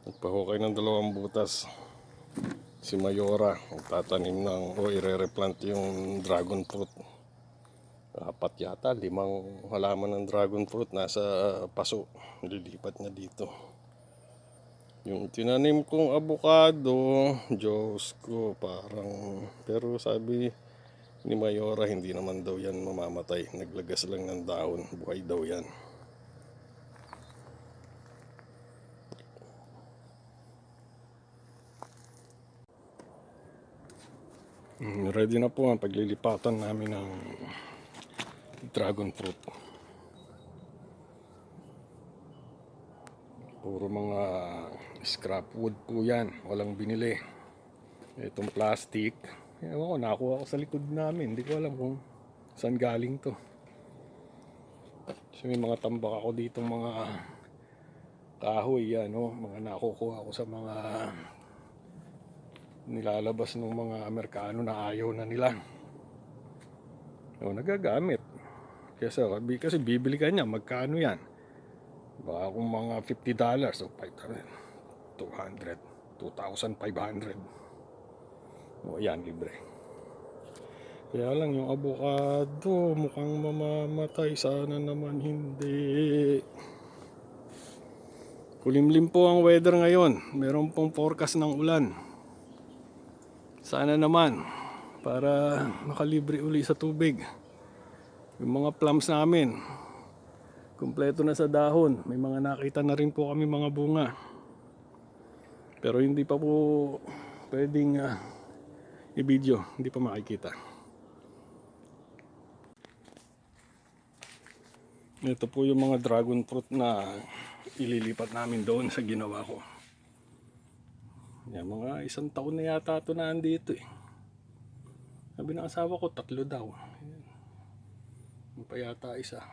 Nagpahukay ng 2 butas si Mayora. Magtatanim ng o ire-replant yung dragon fruit. 4 yata, 5 halaman ng dragon fruit nasa paso. Lilipat niya dito. Yung tinanim kong avocado, Diyos ko, parang, pero sabi ni Mayora hindi naman daw yan mamamatay. Naglagas lang ng dahon, buhay daw yan. Ready na po ang paglilipatan namin ng dragon fruit. Puro mga scrap wood po yan, walang binili. Itong plastic, ewan ko, nakuha ko sa likod namin. Hindi ko alam kung saan galing to. So may mga tambak ako ditong mga kahoy yan, no? Mga nakukuha ko sa mga nilalabas ng mga Amerikano na ayaw na nila. So, nagagamit. Kasi bibili ka niya, magkano yan? Baka kung mga $50 o $500, $2,500. O yan, libre. Kaya lang yung avocado mukhang mamamatay. Sana naman hindi. Kulimlim po ang weather ngayon. Meron pong forecast ng ulan. Sana naman para makalibre uli sa tubig. Yung mga plums namin kumpleto na sa dahon. May mga nakita na rin po kami mga bunga. Pero hindi pa po pwedeng i-video. Hindi pa makikita. Ito po yung mga dragon fruit na ililipat namin doon sa ginawa ko. Yan, mga 1 taon na yata ito na andito eh. Sabi ng asawa ko 3 daw. Yan pa yata isa.